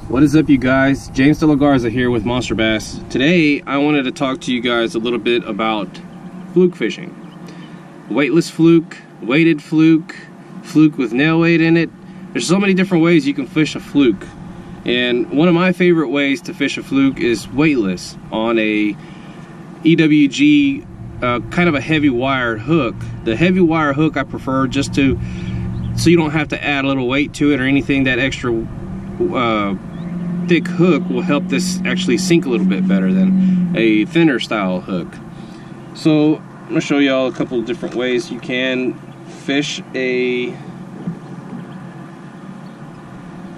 What is up, you guys? James De La Garza here with Monster Bass. Today I wanted to talk to you guys a little bit about fluke fishing. Weightless fluke, weighted fluke, fluke with nail weight in it. There's so many different ways you can fish a fluke. And one of my favorite ways to fish a fluke is weightless on a EWG kind of a heavy wire hook. The heavy wire hook I prefer just so you don't have to add a little weight to it or anything. That extra thick hook will help this actually sink a little bit better than a thinner style hook. So I'm gonna show y'all a couple of different ways you can fish a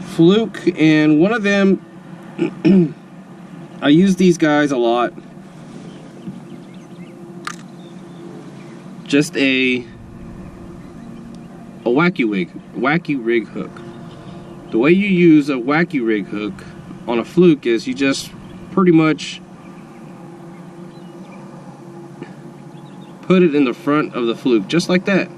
fluke, and one of them I use these guys a lot. Just a wacky rig hook. The way you use a wacky rig hook on a fluke is you just pretty much put it in the front of the fluke, just like that.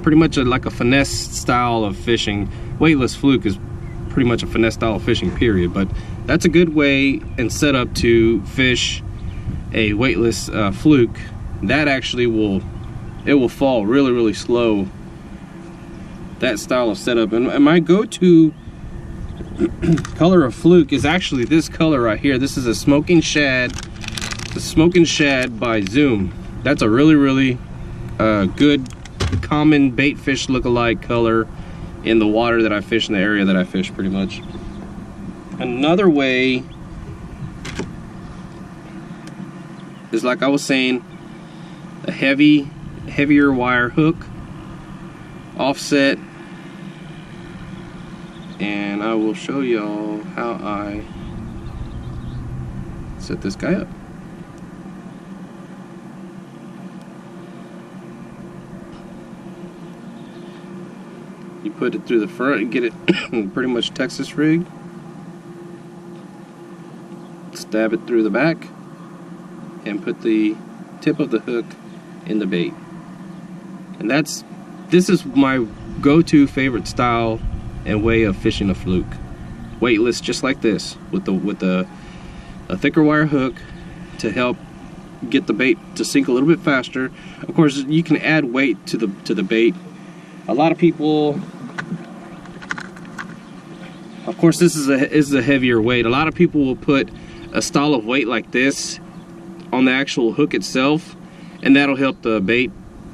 Pretty much like a finesse style of fishing. Weightless fluke is pretty much a finesse style of fishing, period. But that's a good way and setup to fish a weightless fluke. That actually will fall really slow. That style of setup. And my go-to color of fluke is actually this color right here. This is a Smoking Shad, the Smoking Shad by Zoom. That's a really good common bait fish look-alike color in the water that I fish, in the area that I fish, pretty much. Another way is, like I was saying, a heavier wire hook, offset, and I will show y'all how I set this guy up. You put it through the front and get it pretty much Texas rigged. Stab it through the back and put the tip of the hook in the bait. And this is my go-to favorite style and way of fishing a fluke. Weightless, just like this, with a thicker wire hook to help get the bait to sink a little bit faster. Of course, you can add weight to the bait. A lot of people, of course, this is a heavier weight. A lot of people will put a style of weight like this on the actual hook itself, and that'll help the bait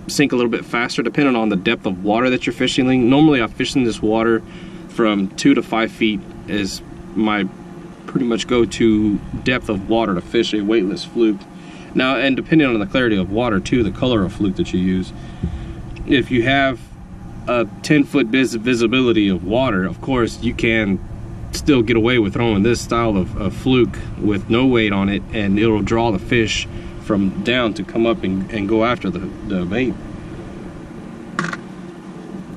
sink a little bit faster depending on the depth of water that you're fishing. Normally I fish in this water from 2 to 5 feet is my pretty much go-to depth of water to fish a weightless fluke. Now, and depending on the clarity of water too, the color of fluke that you use. If you have a 10-foot visibility of water, of course you can still get away with throwing this style of fluke with no weight on it, and it'll draw the fish from down to come up and go after the bait.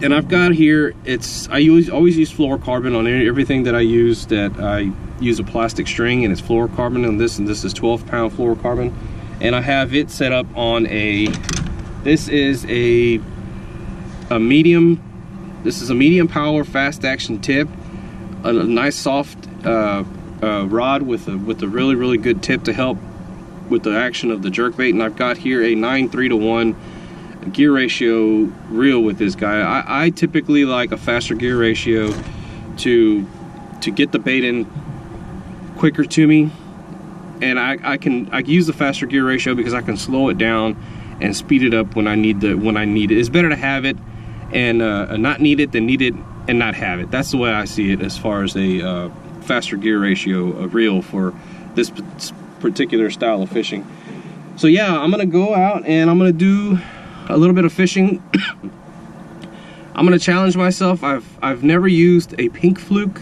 And I've got here, I always use fluorocarbon on everything that I use. That I use a plastic string and it's fluorocarbon on this, and this is 12-pound fluorocarbon. And I have it set up on this is a medium power fast action tip, a nice soft rod with a really good tip to help with the action of the jerkbait. And I've got here a 9:3-to-1 gear ratio reel with this guy. I typically like a faster gear ratio to get the bait in quicker to me, and I use the faster gear ratio because I can slow it down and speed it up when I need it. It's better to have it and not need it than need it and not have it. That's the way I see it as far as a faster gear ratio reel for this particular style of fishing. So yeah, I'm gonna go out and I'm gonna do a little bit of fishing. I'm gonna challenge myself. I've never used a pink fluke,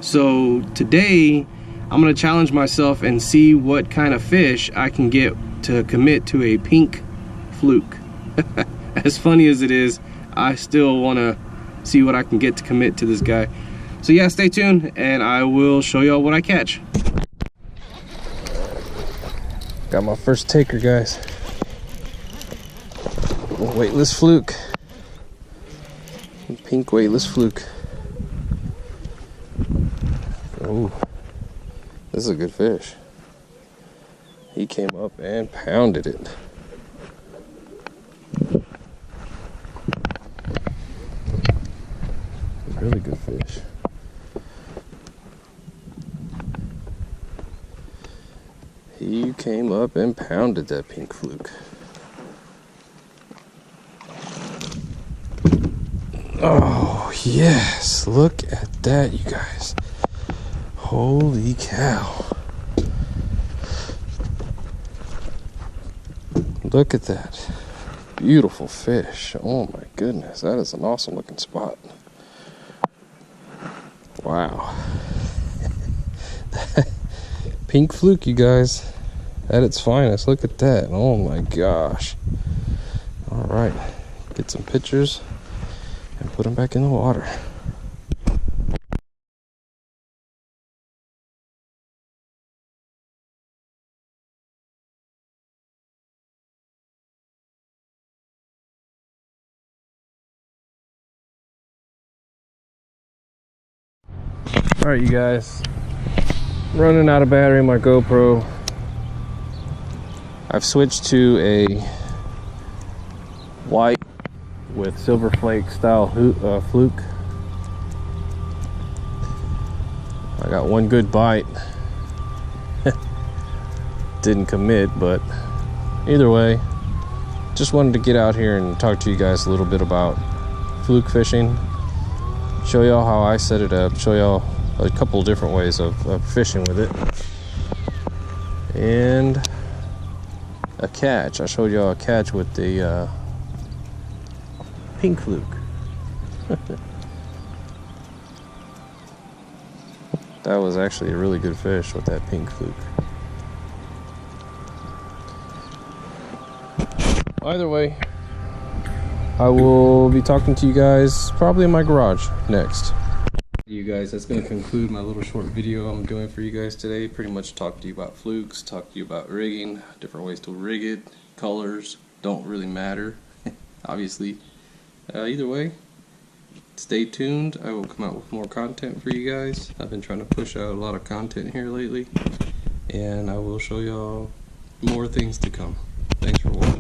so today I'm gonna challenge myself and see what kind of fish I can get to commit to a pink fluke. As funny as it is, I still want to see what I can get to commit to this guy. So yeah, stay tuned and I will show y'all what I catch. Got my first taker, guys. Weightless fluke. Pink weightless fluke. Ooh, this is a good fish. He came up and pounded it. Really good fish. He came up and pounded that pink fluke. Oh, yes. Look at that, you guys. Holy cow. Look at that. Beautiful fish. Oh my goodness. That is an awesome looking spot. Wow. Pink fluke, you guys. At its finest. Look at that. Oh my gosh. Alright. Get some pictures and put them back in the water. Alright, you guys. Running out of battery in my GoPro. I've switched to a white with silver flake style fluke. I got one good bite. Didn't commit, but either way, just wanted to get out here and talk to you guys a little bit about fluke fishing. Show y'all how I set it up. Show y'all a couple different ways of fishing with it. And a catch. I showed y'all a catch with the pink fluke. That was actually a really good fish with that pink fluke. Either way, I will be talking to you guys probably in my garage next. You guys, that's going to conclude my little short video I'm doing for you guys today. Pretty much talk to you about flukes, talk to you about rigging, different ways to rig it, colors don't really matter, obviously. Either way, stay tuned. I will come out with more content for you guys. I've been trying to push out a lot of content here lately, and I will show y'all more things to come. Thanks for watching.